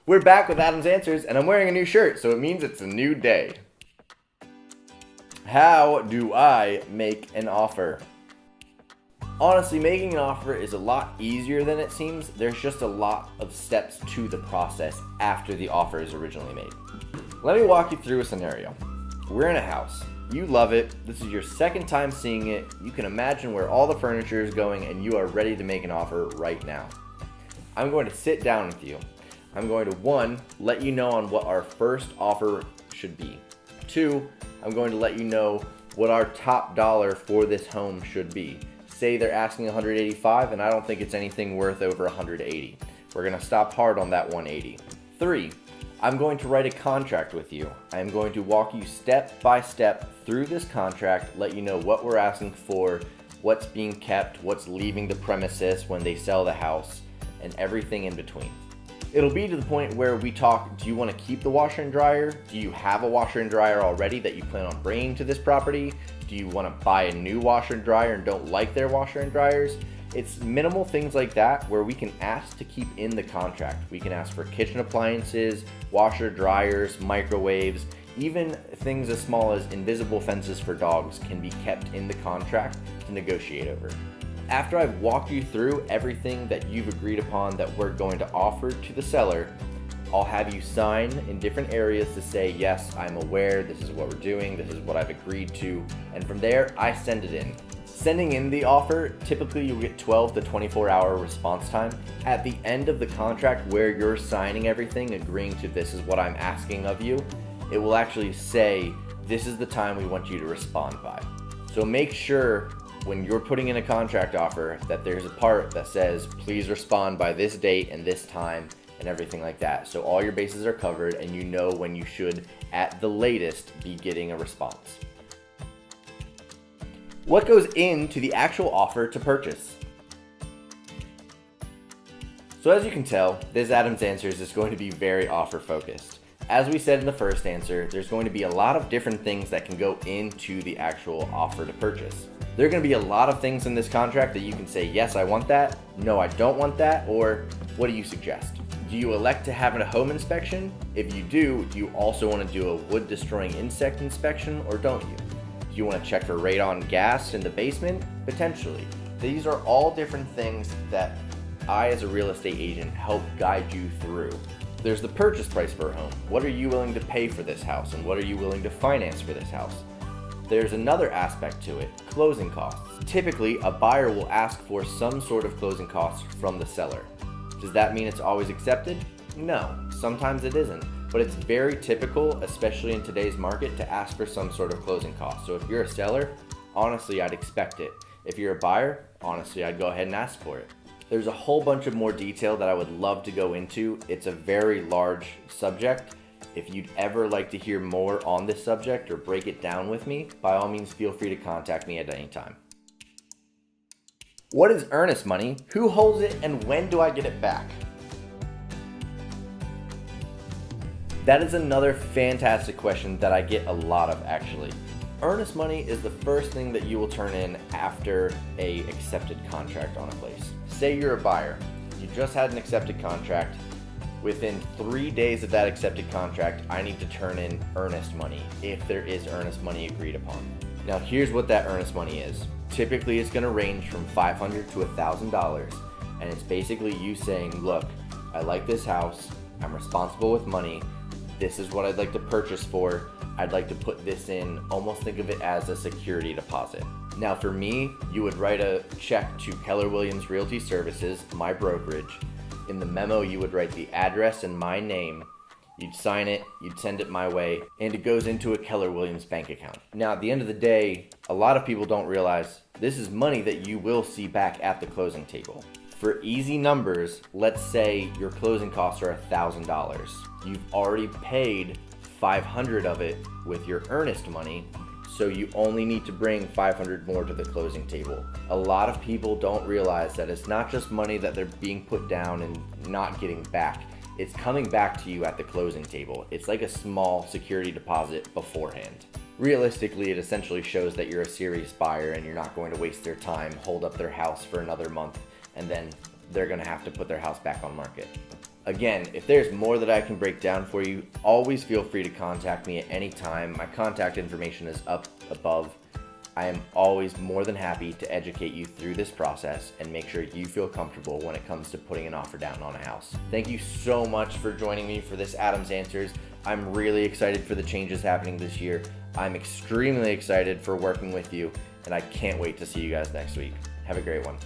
We're back with Adam's Answers, and I'm wearing a new shirt, so it means it's a new day. How do I make an offer? Honestly, making an offer is a lot easier than it seems. There's just a lot of steps to the process after the offer is originally made. Let me walk you through a scenario. We're in a house. You love it. This is your second time seeing it. You can imagine where all the furniture is going, and you are ready to make an offer right now. I'm going to sit down with you. I'm going to, 1, let you know on what our first offer should be. 2, I'm going to let you know what our top dollar for this home should be. Say they're asking $185, and I don't think it's anything worth over $180. We're going to stop hard on that $180. 3, I'm going to write a contract with you. I'm going to walk you step by step through this contract, let you know what we're asking for, what's being kept, what's leaving the premises when they sell the house, and everything in between. It'll be to the point where we talk, do you want to keep the washer and dryer? Do you have a washer and dryer already that you plan on bringing to this property? Do you want to buy a new washer and dryer and don't like their washer and dryers? It's minimal things like that where we can ask to keep in the contract. We can ask for kitchen appliances, washer, dryers, microwaves, even things as small as invisible fences for dogs can be kept in the contract to negotiate over. After I've walked you through everything that you've agreed upon that we're going to offer to the seller, I'll have you sign in different areas to say, yes, I'm aware, this is what we're doing, this is what I've agreed to, and from there, I send it in. Sending in the offer, typically you'll get 12 to 24-hour response time. At the end of the contract where you're signing everything, agreeing to this is what I'm asking of you, it will actually say, this is the time we want you to respond by. So make sure when you're putting in a contract offer that there's a part that says, please respond by this date and this time and everything like that. So all your bases are covered and you know when you should, at the latest, be getting a response. What goes into the actual offer to purchase? So as you can tell, this Adam's Answers is going to be very offer focused. As we said in the first answer, there's going to be a lot of different things that can go into the actual offer to purchase. There are going to be a lot of things in this contract that you can say, yes, I want that, no, I don't want that, or what do you suggest? Do you elect to have a home inspection? If you do you also want to do a wood destroying insect inspection, or don't you? Do you want to check for radon gas in the basement? Potentially. These are all different things that I, as a real estate agent, help guide you through. There's the purchase price for a home. What are you willing to pay for this house, and what are you willing to finance for this house? There's another aspect to it, closing costs. Typically, a buyer will ask for some sort of closing costs from the seller. Does that mean it's always accepted? No, sometimes it isn't, but it's very typical, especially in today's market, to ask for some sort of closing cost. So if you're a seller, honestly, I'd expect it. If you're a buyer, honestly, I'd go ahead and ask for it. There's a whole bunch of more detail that I would love to go into. It's a very large subject. If you'd ever like to hear more on this subject or break it down with me, by all means feel free to contact me at any time. What is earnest money? Who holds it, and when do I get it back? That is another fantastic question that I get a lot of, actually. Earnest money is the first thing that you will turn in after a accepted contract on a place. Say you're a buyer. You just had an accepted contract. Within 3 days of that accepted contract, I need to turn in earnest money, if there is earnest money agreed upon. Now here's what that earnest money is. Typically it's going to range from $500 to $1,000, and it's basically you saying, look, I like this house, I'm responsible with money, this is what I'd like to purchase for, I'd like to put this in, almost think of it as a security deposit. Now for me, you would write a check to Keller Williams Realty Services, my brokerage. In the memo, you would write the address and my name, you'd sign it, you'd send it my way, and it goes into a Keller Williams bank account. Now at the end of the day, a lot of people don't realize this is money that you will see back at the closing table. For easy numbers, let's say your closing costs are $1,000. You've already paid $500 of it with your earnest money, so you only need to bring $500 more to the closing table. A lot of people don't realize that it's not just money that they're being put down and not getting back. It's coming back to you at the closing table. It's like a small security deposit beforehand. Realistically, it essentially shows that you're a serious buyer and you're not going to waste their time, hold up their house for another month, and then they're going to have to put their house back on market. Again, if there's more that I can break down for you, always feel free to contact me at any time. My contact information is up above. I am always more than happy to educate you through this process and make sure you feel comfortable when it comes to putting an offer down on a house. Thank you so much for joining me for this Adam's Answers. I'm really excited for the changes happening this year. I'm extremely excited for working with you, and I can't wait to see you guys next week. Have a great one.